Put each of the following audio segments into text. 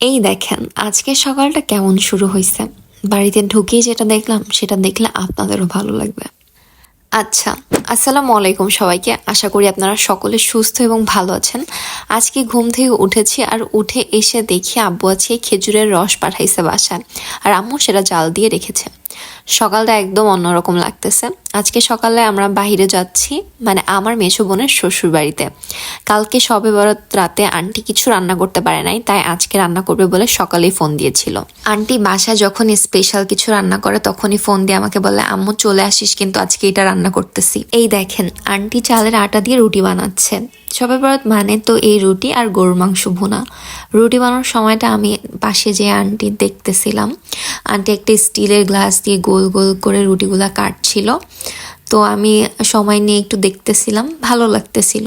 এই দেখেন আজকে সকালটা কেমন শুরু হয়েছে। বাড়িতে ঢুকেই যেটা দেখলাম সেটা দেখলে আপনাদেরও ভালো লাগবে। আচ্ছা, আসসালামু আলাইকুম সবাইকে। আশা করি আপনারা সকলে সুস্থ এবং ভালো আছেন। আজকে ঘুম থেকে উঠেছি আর উঠে এসে দেখি আব্বু আজকে খেজুরের রস পাঠাইছে বাসায়, আর আম্মু সেটা জাল দিয়ে রেখেছে। সকালটা একদম অন্যরকম লাগতেছে। আজকে সকালে আমরা বাইরে যাচ্ছি, মানে আমার মেছো বোনের শ্বশুর বাড়িতে। কালকে শবে বরাত রাতে আন্টি কিছু রান্না করতে পারে নাই, তাই আজকে রান্না করবে বলে সকালেই ফোন দিয়েছিল। আন্টি বাসায় যখন স্পেশাল কিছু রান্না করে তখনই ফোন দিয়ে আমাকে বলে, আম্মু চলে আসিস, কিন্তু আজকে এটা রান্না করতেছি। এই দেখেন আন্টি চালের আটা দিয়ে রুটি বানাচ্ছে। শবে বরাত মানে তো এই রুটি আর গরুর মাংস ভুনা। রুটি বানানোর সময়টা আমি পাশে যে আন্টি দেখতেছিলাম। আন্টি একটা স্টিলের গ্লাস দিয়ে গোল গোল করে রুটিগুলা কাটছিল। তো আমি সময় নিয়ে একটু দেখতেছিলাম, ভালো লাগতেছিল।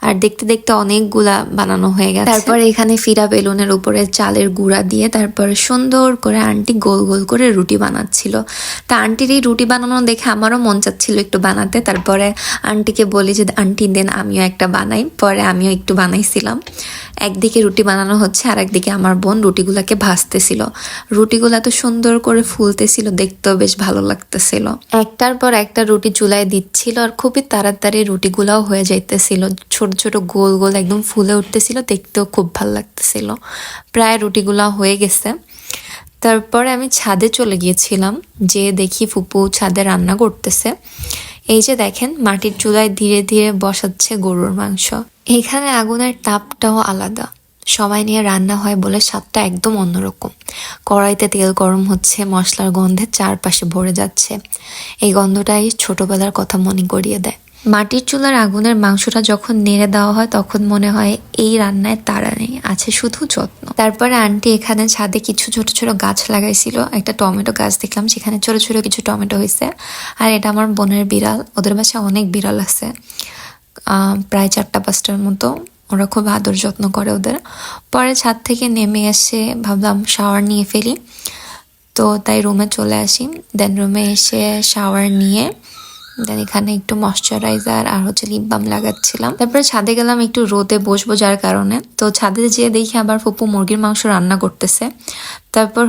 আর দেখতে দেখতে অনেকগুলা বানানো হয়ে গেছে। তারপর এখানে ফিরা বেলুনের উপরে চালের গুঁড়া দিয়ে তারপর সুন্দর করে আন্টি গোল গোল করে রুটি বানাচ্ছিল। তা আন্টির এই রুটি বানানো দেখে আমারও মন চাচ্ছিল একটু বানাতে। তারপরে আন্টিকে বলি যে আন্টি দেন আমিও একটা বানাই। পরে আমিও একটু বানাইছিলাম। একদিকে রুটি বানানো হচ্ছে আর একদিকে আমার বোন রুটিগুলাকে ভাজতেছিল। রুটিগুলা তো সুন্দর করে ফুলতেছিল, দেখতেও বেশ ভালো লাগতেছিল। একটার পর একটা রুটি চুলায় দিচ্ছিল আর খুবই তাড়াতাড়ি রুটিগুলাও হয়ে যাইতেছিল। ছোট ছোট গোল গোল একদম ফুলে উঠতেছিল, দেখতেও খুব ভালো লাগতেছিল। প্রায় রুটিগুলা হয়ে গেছে। তারপরে আমি ছাদে চলে গিয়েছিলাম, যে দেখি ফুপু ছাদে রান্না করতেছে। এই যে দেখেন মাটির চুলায় ধীরে ধীরে বসাচ্ছে গরুর মাংস। এখানে আগুনের তাপটাও আলাদা, সময় নিয়ে রান্না হয় বলে স্বাদটা একদম অন্যরকম। কড়াইতে তেল গরম হচ্ছে, মশলার গন্ধে চারপাশে ভরে যাচ্ছে। এই গন্ধটাই ছোটবেলার কথা মনে করিয়ে দেয়। মাটির চুলার আগুনের মাংসটা যখন নেড়ে দেওয়া হয় তখন মনে হয় এই রান্নায় তাড়া নেই, আছে শুধু যত্ন। তারপরে আন্টি এখানে ছাদে কিছু ছোট ছোট গাছ লাগাইছিল। একটা টমেটো গাছ দেখলাম, সেখানে ছোট ছোট কিছু টমেটো হয়েছে। আর এটা আমার বোনের বিড়াল, ওদের বাসায় অনেক বিড়াল আছে, প্রায় 4-5টার মতো। ওরা খুব আদর যত্ন করে ওদের। পরে ছাদ থেকে নেমে এসে ভাবলাম শাওয়ার নিয়ে ফেলি, তো তাই রুমে চলে আসি। দেন রুমে এসে শাওয়ার নিয়ে দেন এখানে একটু ময়শ্চারাইজার আর লিপ বাম লাগাচ্ছিলাম। তারপরে ছাদে গেলাম একটু রোদে বসবো যার কারণে। তো ছাদে যেয়ে দেখি আবার ফুপু মুরগির মাংস রান্না করতেছে। তারপর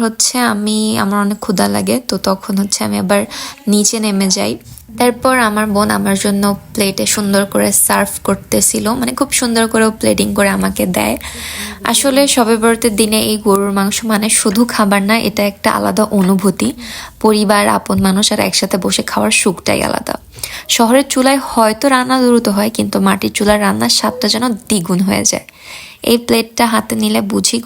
আমার অনেক ক্ষুধা লাগে, তো তখন আমি আবার নিচে নেমে যাই। তারপর আমার বোন আমার জন্য প্লেটে সুন্দর করে সার্ভ করতেছিল, মানে খুব সুন্দর করে প্লেটিং করে আমাকে দেয়। আসলে শবে বরাতের দিনে এই গরুর মাংস মানে শুধু খাবার না, এটা একটা আলাদা অনুভূতি। পরিবার, আপন মানুষ আর একসাথে বসে খাওয়ার সুখটাই আলাদা। শহরের চুলায় হয়তো রান্না দ্রুত হয়, কিন্তু মাটির চুলার রান্নার স্বাদটা যেন দ্বিগুণ হয়ে যায়। এই প্লেটটা হাতে নিলে বুঝি